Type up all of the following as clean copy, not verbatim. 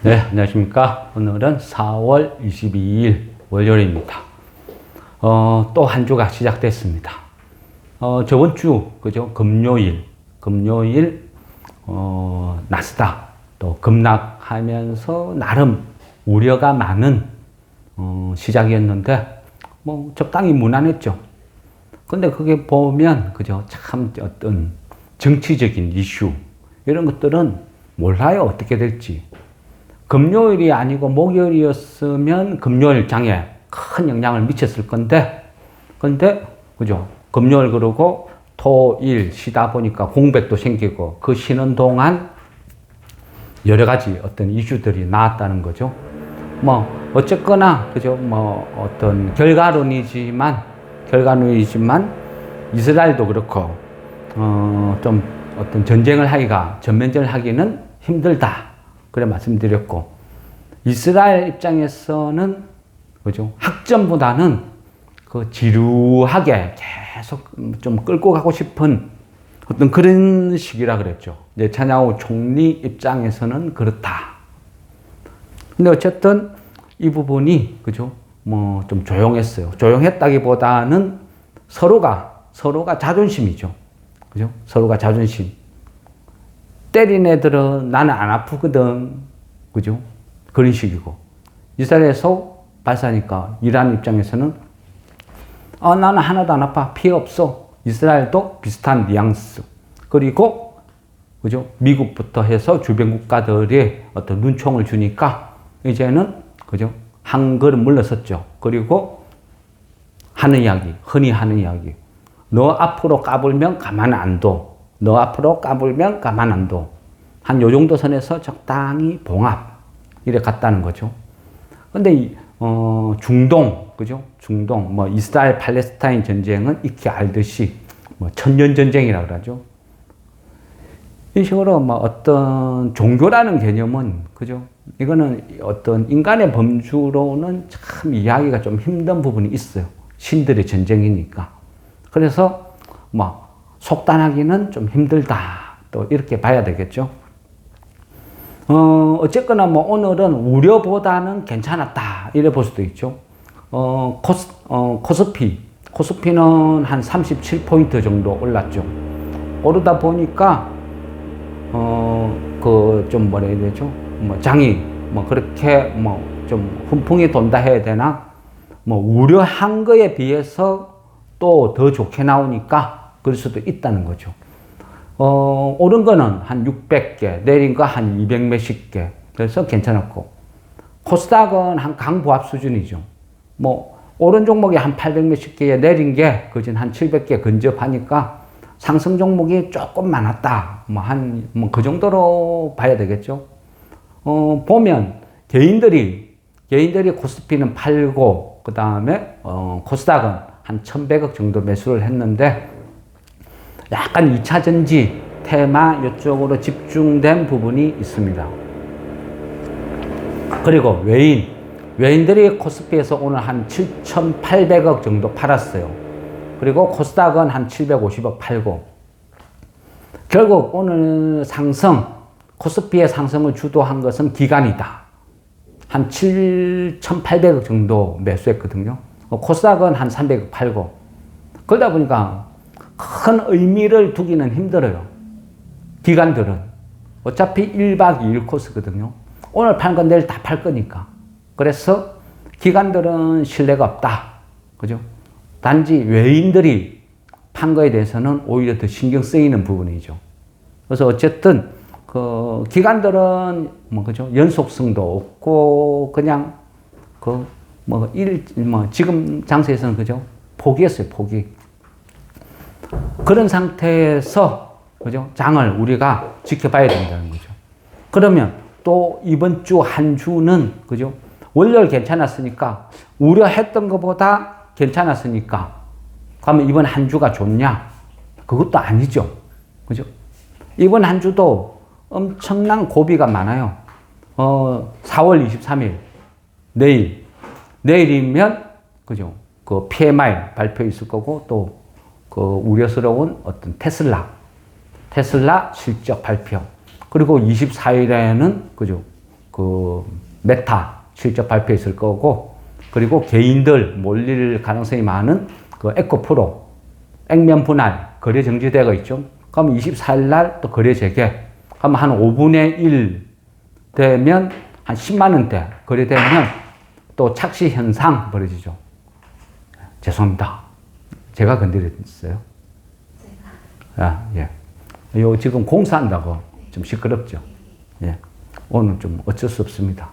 네, 안녕하십니까. 오늘은 4월 22일 월요일입니다. 또 한 주가 시작됐습니다. 저번 주, 그죠? 금요일, 나스닥 또 급락하면서 나름 우려가 많은, 시작이었는데, 적당히 무난했죠. 근데 그게 보면, 그죠? 참 어떤 정치적인 이슈, 이런 것들은 몰라요. 어떻게 될지. 금요일이 아니고 목요일이었으면 금요일 장에 큰 영향을 미쳤을 건데, 그죠? 금요일 그러고 토일 쉬다 보니까 공백도 생기고 그 쉬는 동안 여러 가지 어떤 이슈들이 나왔다는 거죠. 어쨌거나, 그죠? 어떤 결과론이지만 이스라엘도 그렇고, 좀 어떤 전면전을 하기는 힘들다. 그래 말씀드렸고, 이스라엘 입장에서는, 그죠? 학전보다는 그 지루하게 계속 좀 끌고 가고 싶은 어떤 그런 시기라 그랬죠. 네타냐후 총리 입장에서는 그렇다. 근데 어쨌든 이 부분이, 그죠? 좀 조용했어요. 조용했다기보다는 서로가 자존심이죠. 그죠? 서로가 자존심. 때린 애들은 나는 안 아프거든. 그죠? 그런 식이고. 이스라엘에서 발사하니까 이란 입장에서는 나는 하나도 안 아파. 피해 없어. 이스라엘도 비슷한 뉘앙스. 그리고, 그죠? 미국부터 해서 주변 국가들의 어떤 눈총을 주니까 이제는, 그죠? 한 걸음 물러섰죠. 그리고 흔히 하는 이야기. 너 앞으로 까불면 가만 안 둬. 너 앞으로 까불면 가만 안 둬. 한 요 정도 선에서 적당히 봉합. 이래 갔다는 거죠. 근데, 중동, 그죠? 이스라엘 팔레스타인 전쟁은 익히 알듯이, 천년 전쟁이라 그러죠. 이 식으로, 어떤 종교라는 개념은, 그죠? 이거는 어떤 인간의 범주로는 참 이해하기가 좀 힘든 부분이 있어요. 신들의 전쟁이니까. 그래서, 속단하기는 좀 힘들다. 또 이렇게 봐야 되겠죠. 어쨌거나 오늘은 우려보다는 괜찮았다. 이래 볼 수도 있죠. 코스피는 한 37포인트 정도 올랐죠. 오르다 보니까, 좀 뭐라 해야 되죠? 장이, 그렇게, 좀 훈풍이 돈다 해야 되나? 우려한 거에 비해서 또 더 좋게 나오니까 그럴 수도 있다는 거죠. 오른 거는 한 600개, 내린 거 한 200 몇십 개. 그래서 괜찮았고. 코스닥은 한 강보합 수준이죠. 오른 종목이 한 800 몇십 개에 내린 게, 그진 한 700개 근접하니까 상승 종목이 조금 많았다. 그 정도로 봐야 되겠죠. 보면, 개인들이 코스피는 팔고, 그 다음에, 코스닥은 한 1100억 정도 매수를 했는데, 약간 2차 전지 테마 이쪽으로 집중된 부분이 있습니다. 그리고 외인들이 코스피에서 오늘 한 7,800억 정도 팔았어요. 그리고 코스닥은 한 750억 팔고. 결국 오늘 코스피의 상승을 주도한 것은 기관이다. 한 7,800억 정도 매수했거든요. 코스닥은 한 300억 팔고. 그러다 보니까 큰 의미를 두기는 힘들어요. 기관들은. 어차피 1박 2일 코스거든요. 오늘 팔 건 내일 다 팔 거니까. 그래서 기관들은 신뢰가 없다. 그죠? 단지 외인들이 판 거에 대해서는 오히려 더 신경 쓰이는 부분이죠. 그래서 어쨌든, 기관들은, 그죠? 연속성도 없고, 그냥, 지금 장세에서는, 그죠? 포기했어요, 포기. 그런 상태에서, 그죠? 장을 우리가 지켜봐야 된다는 거죠. 그러면 또 이번 주 한 주는, 그죠? 월요일 괜찮았으니까, 우려했던 것보다 괜찮았으니까, 그러면 이번 한 주가 좋냐? 그것도 아니죠. 그죠? 이번 한 주도 엄청난 고비가 많아요. 4월 23일, 내일이면, 그죠? 그 PMI 발표 있을 거고, 또, 우려스러운 어떤 테슬라 실적 발표. 그리고 24일에는, 그죠? 그 메타 실적 발표했을 거고, 그리고 개인들 몰릴 가능성이 많은 그 에코프로 액면 분할 거래 정지되고 있죠. 그럼 24일 날 또 거래 재개. 그럼 한 5분의 1 되면 한 10만 원대 거래되면 또 착시 현상 벌어지죠. 죄송합니다. 제가 건드렸어요. 아, 예. 요 지금 공사한다고 좀 시끄럽죠. 예. 오늘 좀 어쩔 수 없습니다.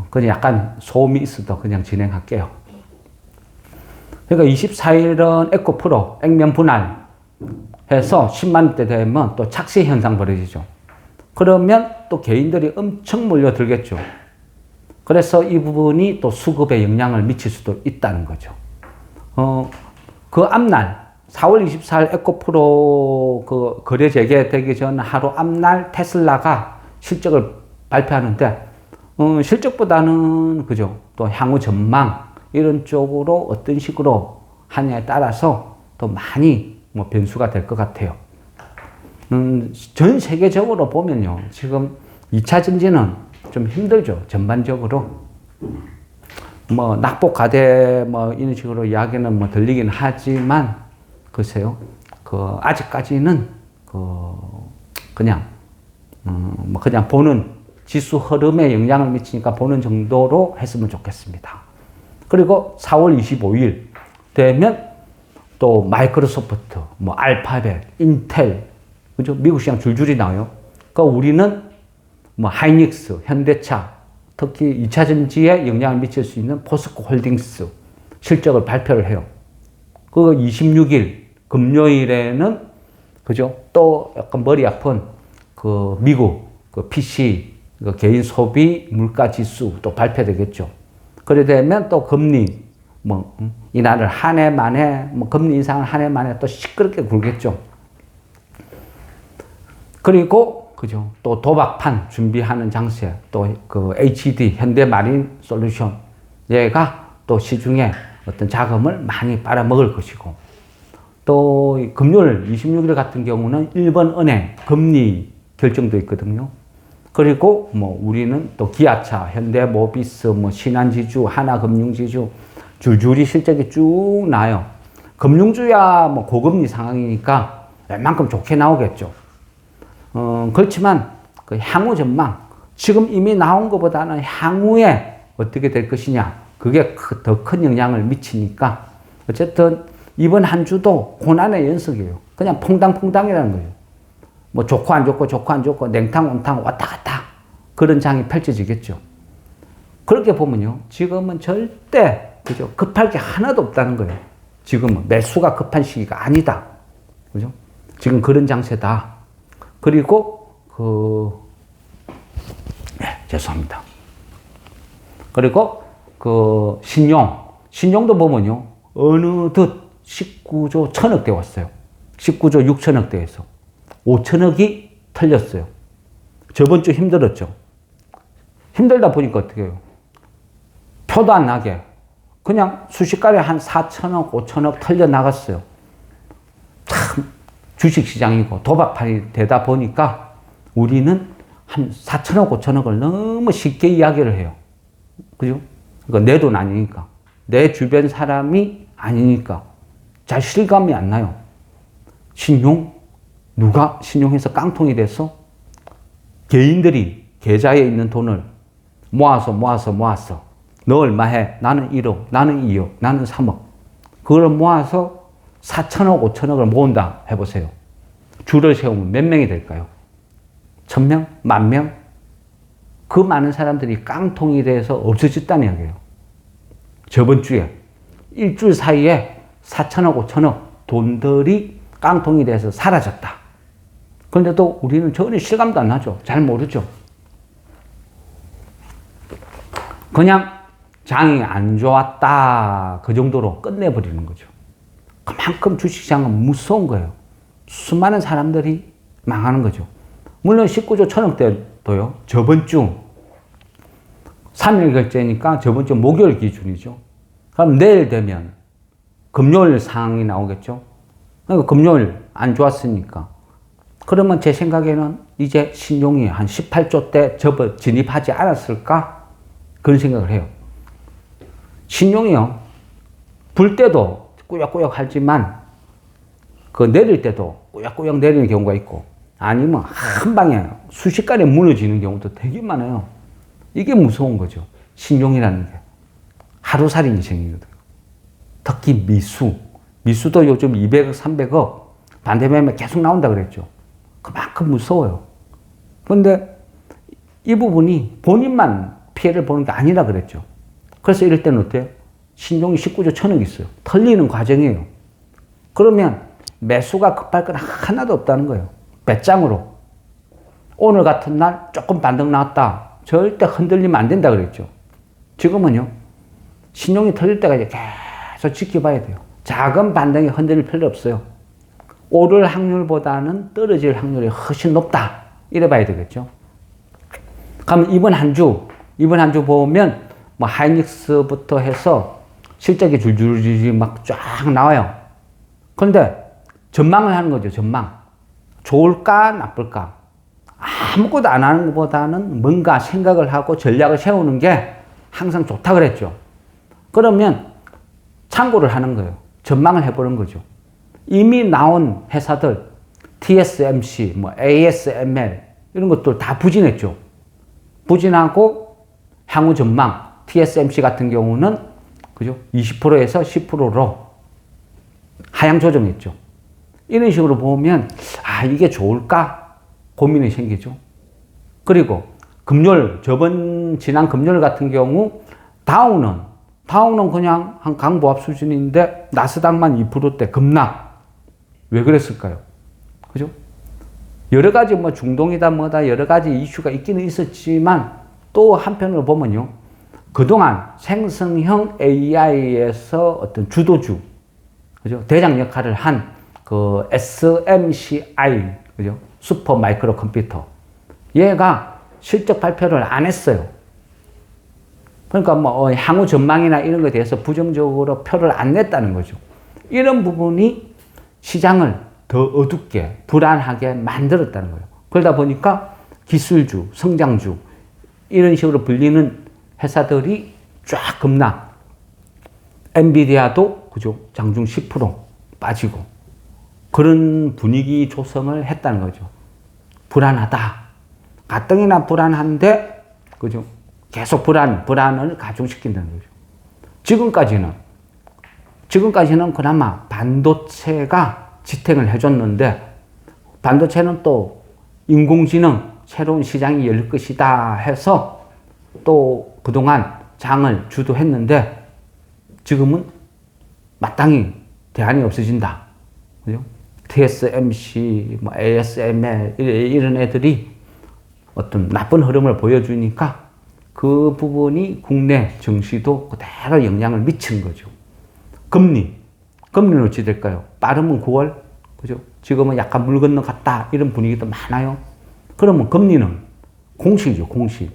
그냥 약간 소음이 있어도 그냥 진행할게요. 그러니까 24일은 에코프로 액면 분할 해서 10만 원대 되면 또 착시 현상 벌어지죠. 그러면 또 개인들이 엄청 몰려들겠죠. 그래서 이 부분이 또 수급에 영향을 미칠 수도 있다는 거죠. 그 앞날 4월 24일 에코프로 그 거래 재개되기 전 하루 앞날 테슬라가 실적을 발표하는데 실적보다는 그죠. 또 향후 전망 이런 쪽으로 어떤 식으로 하냐에 따라서 또 많이 뭐 변수가 될 것 같아요. 전 세계적으로 보면요. 지금 2차 전지는 좀 힘들죠. 전반적으로. 뭐, 낙폭 가대, 뭐, 이런 식으로 이야기는 뭐 들리긴 하지만, 글쎄요. 아직까지는, 그냥, 뭐, 그냥 보는 지수 흐름에 영향을 미치니까 보는 정도로 했으면 좋겠습니다. 그리고 4월 25일 되면 또 마이크로소프트, 뭐, 알파벳, 인텔, 그죠? 미국 시장 줄줄이 나와요. 그러니까 우리는 뭐 하이닉스, 현대차, 특히 2차 전지에 영향을 미칠 수 있는 포스코 홀딩스 실적을 발표를 해요. 그 26일 금요일에는 그죠? 또 약간 머리 아픈 그 미국 그 PC 그 개인 소비 물가 지수 또 발표되겠죠. 그래 되면 또 금리 뭐 인하를 한 해 만에 뭐 금리 인상을 한 해 만에 또 시끄럽게 굴겠죠. 그리고 그죠. 또 도박판 준비하는 장세, 또 그 HD 현대마린 솔루션 얘가 또 시중에 어떤 자금을 많이 빨아먹을 것이고, 또 금요일 26일 같은 경우는 일본 은행 금리 결정도 있거든요. 그리고 뭐 우리는 또 기아차, 현대모비스, 뭐 신한지주, 하나금융지주 줄줄이 실적이 쭉 나요. 금융주야 뭐 고금리 상황이니까 웬만큼 좋게 나오겠죠. 그렇지만 그 향후 전망, 지금 이미 나온 것보다는 향후에 어떻게 될 것이냐, 그게 더 큰 영향을 미치니까 어쨌든 이번 한 주도 고난의 연속이에요. 그냥 퐁당퐁당이라는 거예요. 뭐 좋고 안 좋고 좋고 안 좋고 냉탕 온탕 왔다 갔다 그런 장이 펼쳐지겠죠. 그렇게 보면요, 지금은 절대 그죠 급할 게 하나도 없다는 거예요. 지금은 매수가 급한 시기가 아니다. 그죠? 지금 그런 장세다. 그리고 죄송합니다. 그리고 신용도 보면요, 어느덧 19조 1000억대 왔어요. 19조 6천억대에서 5천억이 털렸어요. 저번 주 힘들었죠. 힘들다 보니까 어떻게 해요? 표도 안 나게 그냥 순식간에 한 4천억, 5천억 털려 나갔어요. 참 주식시장이고 도박판이 되다 보니까 우리는 한 4천억, 5천억을 너무 쉽게 이야기를 해요. 그죠? 그러니까 내 돈 아니니까. 내 주변 사람이 아니니까. 잘 실감이 안 나요. 누가 신용해서 깡통이 돼서 개인들이 계좌에 있는 돈을 모아서 너 얼마 해? 나는 1억, 나는 2억, 나는 3억. 그걸 모아서 4천억, 5천억을 모은다 해보세요. 줄을 세우면 몇 명이 될까요? 1000명? 10,000명? 그 많은 사람들이 깡통이 돼서 없어졌다는 이야기예요. 저번 주에 일주일 사이에 4천억, 5천억 돈들이 깡통이 돼서 사라졌다. 그런데도 우리는 전혀 실감도 안 나죠. 잘 모르죠. 그냥 장이 안 좋았다. 그 정도로 끝내버리는 거죠. 그만큼 주식시장은 무서운 거예요. 수많은 사람들이 망하는 거죠. 물론 19조 1000억대도요. 저번 주 3일 결제니까 저번 주 목요일 기준이죠. 그럼 내일 되면 금요일 상황이 나오겠죠. 그러니까 금요일 안 좋았으니까 그러면 제 생각에는 이제 신용이 한 18조 때 접어 진입하지 않았을까? 그런 생각을 해요. 신용이요. 불 때도 꾸역꾸역 하지만 그 내릴 때도 꾸역꾸역 내리는 경우가 있고 아니면 한 방에 순식간에 무너지는 경우도 되게 많아요. 이게 무서운 거죠. 신용이라는 게. 하루살이니 생기거든요. 특히 미수도 요즘 200억, 300억 반대매매 계속 나온다 그랬죠. 그만큼 무서워요. 그런데 이 부분이 본인만 피해를 보는 게 아니라 그랬죠. 그래서 이럴 때는 어때요? 신용이 19조 1천억 있어요. 털리는 과정이에요. 그러면 매수가 급할 건 하나도 없다는 거예요. 배짱으로. 오늘 같은 날 조금 반등 나왔다. 절대 흔들리면 안 된다 그랬죠. 지금은요. 신용이 털릴 때까지 계속 지켜봐야 돼요. 작은 반등에 흔들릴 필요 없어요. 오를 확률보다는 떨어질 확률이 훨씬 높다. 이래 봐야 되겠죠. 그럼 이번 한 주 보면 뭐 하이닉스부터 해서 실적이 줄줄이 막 쫙 나와요. 그런데 전망을 하는 거죠. 전망. 좋을까 나쁠까. 아무것도 안 하는 것보다는 뭔가 생각을 하고 전략을 세우는 게 항상 좋다 그랬죠. 그러면 참고를 하는 거예요. 전망을 해보는 거죠. 이미 나온 회사들 TSMC, 뭐 ASML 이런 것들 다 부진했죠. 부진하고 향후 전망 TSMC 같은 경우는 그죠? 20%에서 10%로 하향 조정했죠. 이런 식으로 보면 이게 좋을까 고민이 생기죠. 그리고 지난 금요일 같은 경우 다우는 그냥 한 강보합 수준인데 나스닥만 2%대 급락. 왜 그랬을까요? 그죠? 여러 가지 뭐 중동이다 뭐다 여러 가지 이슈가 있기는 있었지만 또 한편으로 보면요. 그동안 생성형 AI에서 어떤 주도주, 그죠? 대장 역할을 한 그 SMCI, 그죠? 슈퍼 마이크로 컴퓨터. 얘가 실적 발표를 안 했어요. 그러니까 뭐 향후 전망이나 이런 것에 대해서 부정적으로 표를 안 냈다는 거죠. 이런 부분이 시장을 더 어둡게 불안하게 만들었다는 거예요. 그러다 보니까 기술주, 성장주 이런 식으로 불리는 회사들이 쫙 급락. 엔비디아도 그죠? 장중 10% 빠지고 그런 분위기 조성을 했다는 거죠. 불안하다. 가뜩이나 불안한데 그죠? 계속 불안을 가중시킨다는 거죠. 지금까지는 그나마 반도체가 지탱을 해줬는데 반도체는 또 인공지능 새로운 시장이 열릴 것이다 해서 또 그동안 장을 주도했는데 지금은 마땅히 대안이 없어진다. 그죠? TSMC, 뭐 ASML 이런 애들이 어떤 나쁜 흐름을 보여주니까 그 부분이 국내 증시도 그대로 영향을 미친 거죠. 금리는 어찌 될까요? 빠르면 9월, 그죠? 지금은 약간 물 건너갔다 이런 분위기도 많아요. 그러면 금리는 공시죠, 공시.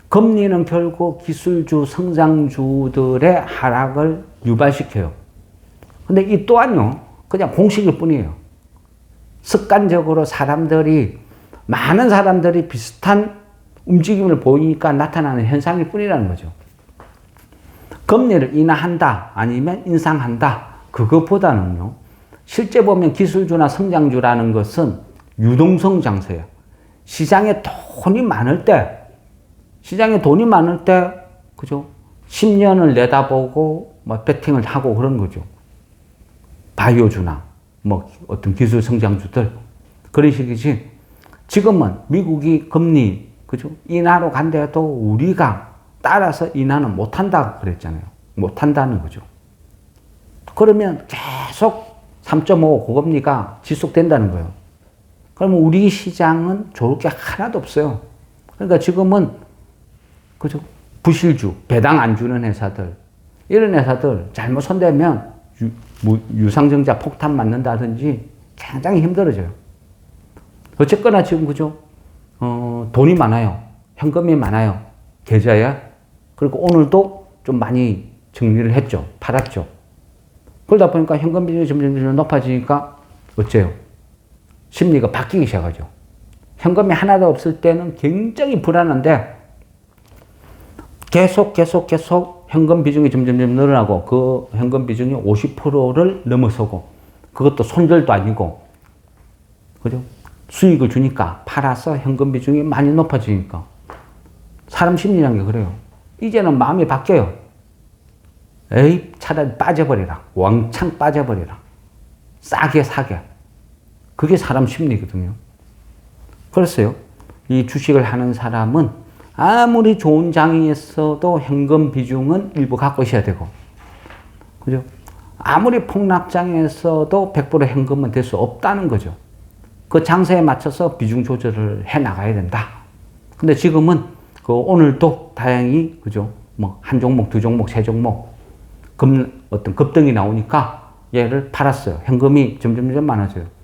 금리는 결국 기술주, 성장주들의 하락을 유발시켜요. 근데 이 또한요, 그냥 공식일 뿐이에요. 습관적으로 많은 사람들이 비슷한 움직임을 보이니까 나타나는 현상일 뿐이라는 거죠. 금리를 인하한다, 아니면 인상한다. 그것보다는요, 실제 보면 기술주나 성장주라는 것은 유동성 장세예요. 시장에 돈이 많을 때, 그죠? 10년을 내다보고, 배팅을 하고 그런 거죠. 바이오주나, 어떤 기술 성장주들. 그런 식이지. 지금은 미국이 금리, 그죠? 인하로 간데도 우리가 따라서 인하는 못한다 그랬잖아요. 못한다는 거죠. 그러면 계속 3.5 고금리가 지속된다는 거예요. 그러면 우리 시장은 좋을 게 하나도 없어요. 그러니까 지금은, 그죠? 부실주, 배당 안 주는 회사들, 이런 회사들 잘못 손대면 유상증자 폭탄 맞는다든지 굉장히 힘들어져요. 어쨌거나 지금, 그죠? 돈이 많아요. 현금이 많아요. 계좌에. 그리고 오늘도 좀 많이 정리를 했죠. 팔았죠. 그러다 보니까 현금 비중이 점점 높아지니까 어째요? 심리가 바뀌기 시작하죠. 현금이 하나도 없을 때는 굉장히 불안한데 계속 현금 비중이 점점 늘어나고 그 현금 비중이 50%를 넘어서고 그것도 손절도 아니고 그죠? 수익을 주니까 팔아서 현금 비중이 많이 높아지니까 사람 심리라는 게 그래요. 이제는 마음이 바뀌어요. 에이 차라리 빠져버리라. 왕창 빠져버리라. 싸게 사게. 그게 사람 심리거든요. 그랬어요. 이 주식을 하는 사람은 아무리 좋은 장이었어도 현금 비중은 일부 갖고 있어야 되고, 그죠? 아무리 폭락장에서도 100% 현금은 될 수 없다는 거죠. 그 장세에 맞춰서 비중 조절을 해 나가야 된다. 근데 지금은 그 오늘도 다행히, 그죠? 뭐, 한 종목, 두 종목, 세 종목, 어떤 급등이 나오니까 얘를 팔았어요. 현금이 점점 많아져요.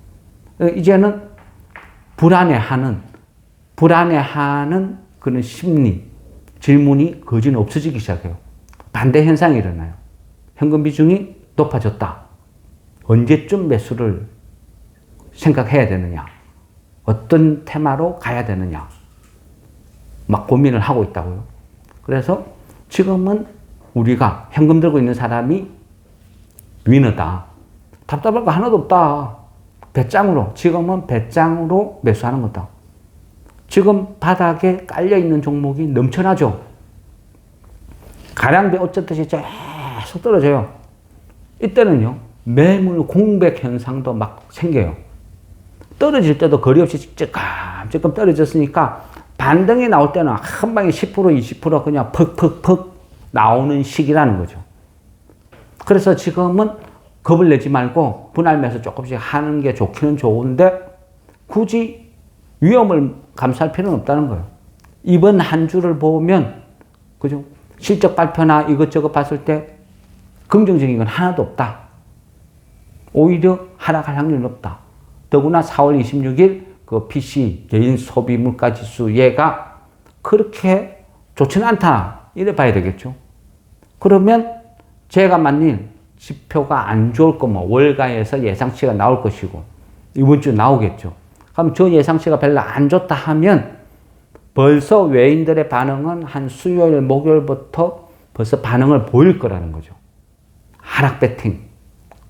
이제는 불안해하는 그런 심리, 질문이 거진 없어지기 시작해요. 반대 현상이 일어나요. 현금 비중이 높아졌다. 언제쯤 매수를 생각해야 되느냐? 어떤 테마로 가야 되느냐? 막 고민을 하고 있다고요. 그래서 지금은 우리가 현금 들고 있는 사람이 위너다. 답답할 거 하나도 없다. 배짱으로, 지금은 배짱으로 매수하는 거다. 지금 바닥에 깔려있는 종목이 넘쳐나죠. 가량배 어쩌듯이 계속 떨어져요. 이때는요, 매물 공백 현상도 막 생겨요. 떨어질 때도 거리 없이 찔끔 떨어졌으니까 반등이 나올 때는 한 방에 10%, 20% 그냥 퍽 나오는 시기라는 거죠. 그래서 지금은 겁을 내지 말고 분할 매수 조금씩 하는 게 좋기는 좋은데 굳이 위험을 감수할 필요는 없다는 거예요. 이번 한 주를 보면, 그죠? 실적 발표나 이것저것 봤을 때 긍정적인 건 하나도 없다. 오히려 하락할 확률이 높다. 더구나 4월 26일 그 PC 개인 소비 물가 지수 얘가 그렇게 좋지는 않다. 이래 봐야 되겠죠. 그러면 제가 만일 지표가 안 좋을 거면 월가에서 예상치가 나올 것이고 이번 주 나오겠죠. 그럼 저 예상치가 별로 안 좋다 하면 벌써 외인들의 반응은 한 수요일, 목요일부터 벌써 반응을 보일 거라는 거죠. 하락 배팅.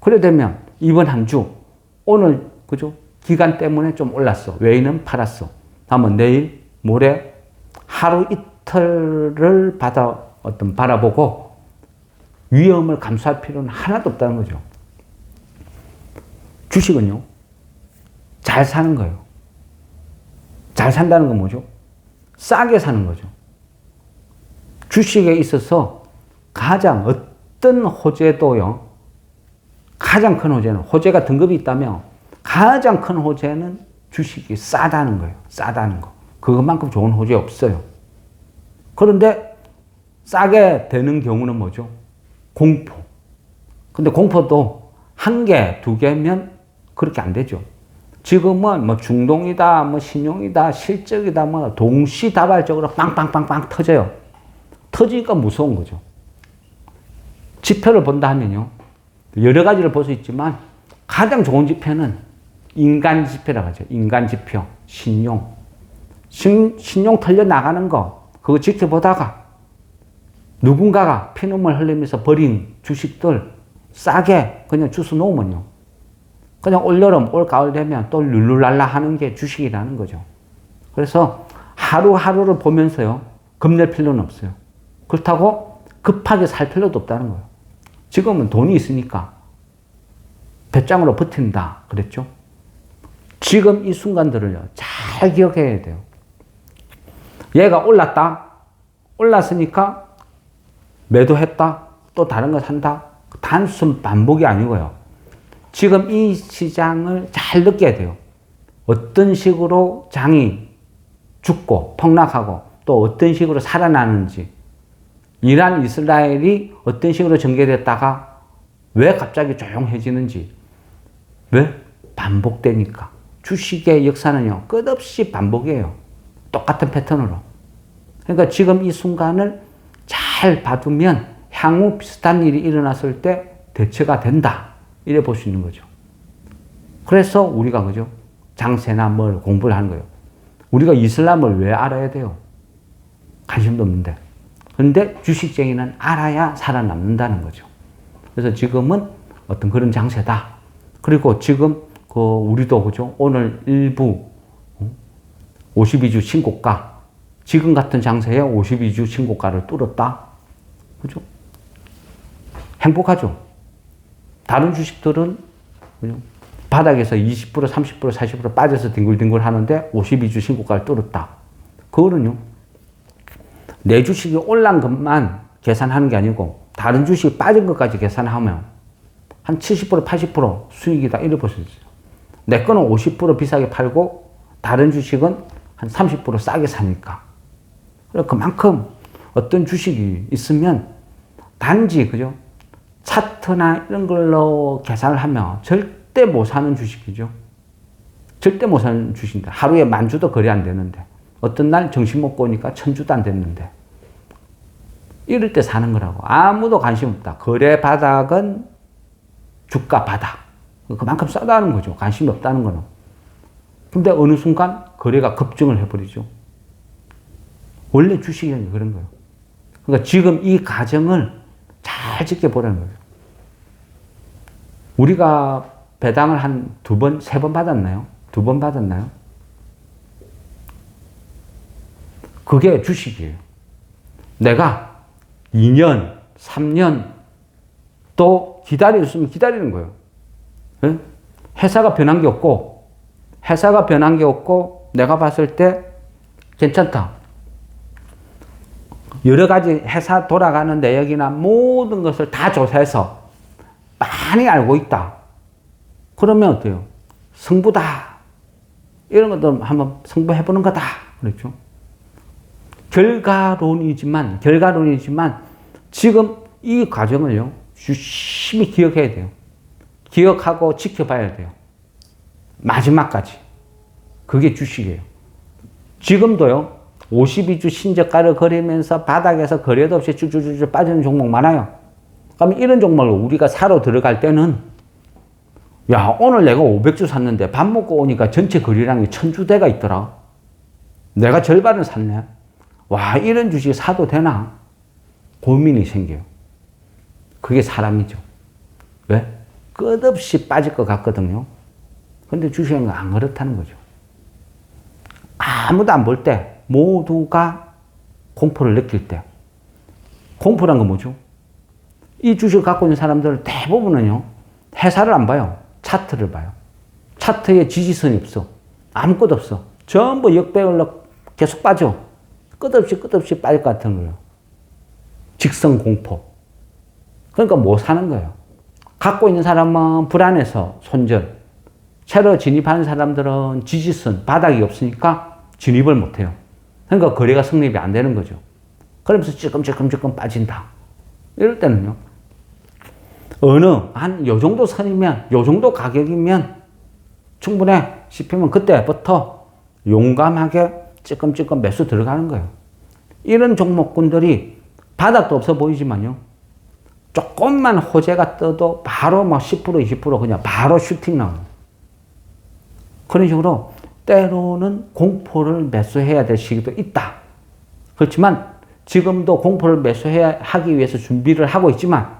그래 되면 이번 한 주, 오늘, 그죠? 기간 때문에 좀 올랐어. 외인은 팔았어. 다음은 내일, 모레, 하루 이틀을 바라보고 위험을 감수할 필요는 하나도 없다는 거죠. 주식은요, 잘 사는 거예요. 잘 산다는 건 뭐죠? 싸게 사는 거죠. 주식에 있어서 가장 어떤 호재도요, 가장 큰 호재는, 호재가 등급이 있다면 가장 큰 호재는 주식이 싸다는 거예요. 싸다는 거. 그것만큼 좋은 호재 없어요. 그런데 싸게 되는 경우는 뭐죠? 공포. 근데 공포도 한 개, 두 개면 그렇게 안 되죠. 지금은 뭐 중동이다, 뭐 신용이다, 실적이다, 뭐 동시다발적으로 빵빵빵빵 터져요. 터지니까 무서운 거죠. 지표를 본다 하면요, 여러 가지를 볼 수 있지만 가장 좋은 지표는 인간 지표라고 하죠. 인간 지표, 신용. 신용 털려 나가는 거, 그거 지켜보다가 누군가가 피눈물 흘리면서 버린 주식들 싸게 그냥 주워 놓으면요, 그냥 올여름, 올가을 되면 또 룰루랄라 하는 게 주식이라는 거죠. 그래서 하루하루를 보면서요, 겁낼 필요는 없어요. 그렇다고 급하게 살 필요도 없다는 거예요. 지금은 돈이 있으니까 배짱으로 버틴다 그랬죠. 지금 이 순간들을요, 잘 기억해야 돼요. 얘가 올랐다. 올랐으니까 매도했다. 또 다른 거 산다. 단순 반복이 아니고요. 지금 이 시장을 잘 느껴야 돼요. 어떤 식으로 장이 죽고 폭락하고 또 어떤 식으로 살아나는지, 이란, 이스라엘이 어떤 식으로 전개됐다가 왜 갑자기 조용해지는지, 왜? 반복되니까. 주식의 역사는요, 끝없이 반복이에요. 똑같은 패턴으로. 그러니까 지금 이 순간을 잘 봐두면 향후 비슷한 일이 일어났을 때 대처가 된다. 이래 볼 수 있는 거죠. 그래서 우리가, 그죠? 장세나 뭘 공부를 하는 거예요. 우리가 이슬람을 왜 알아야 돼요? 관심도 없는데. 그런데 주식쟁이는 알아야 살아남는다는 거죠. 그래서 지금은 어떤 그런 장세다. 그리고 지금 우리도 그죠? 오늘 일부 52주 신고가, 지금 같은 장세에 52주 신고가를 뚫었다. 그죠? 행복하죠? 다른 주식들은 그죠? 바닥에서 20%, 30%, 40% 빠져서 뒹굴뒹굴 하는데 52주 신고가를 뚫었다. 그거는요, 내 주식이 올란 것만 계산하는 게 아니고 다른 주식이 빠진 것까지 계산하면 한 70%, 80% 수익이 다 잃어버렸어요. 내 거는 50% 비싸게 팔고 다른 주식은 한 30% 싸게 사니까. 그만큼 어떤 주식이 있으면 단지 그죠? 차트나 이런 걸로 계산을 하면 절대 못 사는 주식이죠. 절대 못 사는 주식인데 하루에 10,000주도 거래 안 되는데 어떤 날 정신 못 보니까 1,000주도 안 됐는데 이럴 때 사는 거라고. 아무도 관심 없다. 거래 바닥은 주가 바닥. 그만큼 싸다는 거죠. 관심이 없다는 거는. 근데 어느 순간 거래가 급증을 해버리죠. 원래 주식이 그런 거예요. 그러니까 지금 이 과정을 잘 지켜보라는 거예요. 우리가 배당을 한 2번, 3번 받았나요? 2번 받았나요? 그게 주식이에요. 내가 2년, 3년 또 기다렸으면 기다리는 거예요. 네? 회사가 변한 게 없고, 내가 봤을 때 괜찮다. 여러 가지 회사 돌아가는 내역이나 모든 것을 다 조사해서 많이 알고 있다. 그러면 어때요? 승부다. 이런 것도 한번 승부해보는 거다. 그렇죠? 결과론이지만 지금 이 과정을요, 유심히 기억해야 돼요. 기억하고 지켜봐야 돼요. 마지막까지. 그게 주식이에요. 지금도요, 52주 신저가를 거리면서 바닥에서 거래도 없이 쭉쭉쭉 빠지는 종목 많아요. 그럼 이런 종목을 우리가 사러 들어갈 때는, 야, 오늘 내가 500주 샀는데 밥 먹고 오니까 전체 거래량이 1,000주대가 있더라. 내가 절반을 샀네. 와, 이런 주식 사도 되나? 고민이 생겨요. 그게 사람이죠. 왜? 끝없이 빠질 것 같거든요. 근데 주식은 안 그렇다는 거죠. 아무도 안 볼 때, 모두가 공포를 느낄 때. 공포란 건 뭐죠? 이 주식을 갖고 있는 사람들 대부분은요, 회사를 안 봐요. 차트를 봐요. 차트에 지지선이 없어. 아무것도 없어. 전부 역배열로 계속 빠져. 끝없이 빠질 것 같은 거예요. 직성 공포. 그러니까 못 사는 거예요. 갖고 있는 사람은 불안해서 손절. 새로 진입하는 사람들은 지지선, 바닥이 없으니까 진입을 못 해요. 그러니까 거래가 성립이 안 되는 거죠. 그러면서 조금 빠진다. 이럴 때는요, 요 정도 선이면, 요 정도 가격이면 충분해 싶으면 그때부터 용감하게 찔끔찔끔 매수 들어가는 거예요. 이런 종목군들이 바닥도 없어 보이지만요, 조금만 호재가 떠도 바로 막 10%, 20% 그냥 바로 슈팅 나와요. 그런 식으로 때로는 공포를 매수해야 될 시기도 있다. 그렇지만 지금도 공포를 매수해야 하기 위해서 준비를 하고 있지만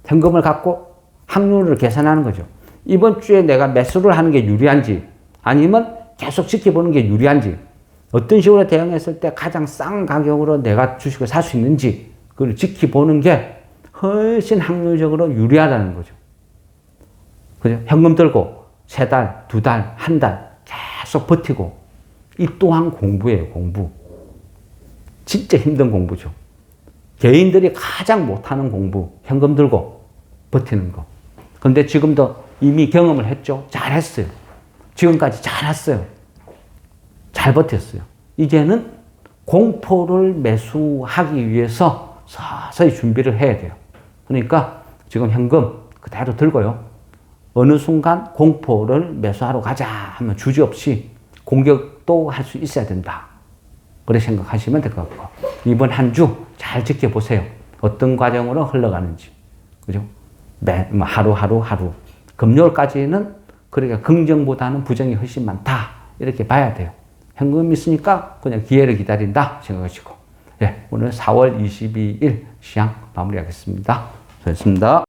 현금을 갖고 확률을 계산하는 거죠. 이번 주에 내가 매수를 하는 게 유리한지 아니면 계속 지켜보는 게 유리한지, 어떤 식으로 대응했을 때 가장 싼 가격으로 내가 주식을 살 수 있는지 그걸 지켜보는 게 훨씬 확률적으로 유리하다는 거죠. 그죠? 현금 들고 3달, 2달, 1달 계속 버티고, 이 또한 공부예요, 공부. 진짜 힘든 공부죠. 개인들이 가장 못하는 공부, 현금 들고 버티는 거. 근데 지금도 이미 경험을 했죠. 잘했어요. 지금까지 잘했어요. 잘 버텼어요. 이제는 공포를 매수하기 위해서 서서히 준비를 해야 돼요. 그러니까 지금 현금 그대로 들고요. 어느 순간 공포를 매수하러 가자 하면 주저없이 공격도 할 수 있어야 된다. 그렇게 생각하시면 될 것 같고, 이번 한 주 잘 지켜보세요. 어떤 과정으로 흘러가는지. 그죠? 하루. 금요일까지는 그러니까 긍정보다는 부정이 훨씬 많다. 이렇게 봐야 돼요. 현금이 있으니까 그냥 기회를 기다린다 생각하시고. 예, 오늘 4월 22일 시향 마무리하겠습니다. 수고하셨습니다.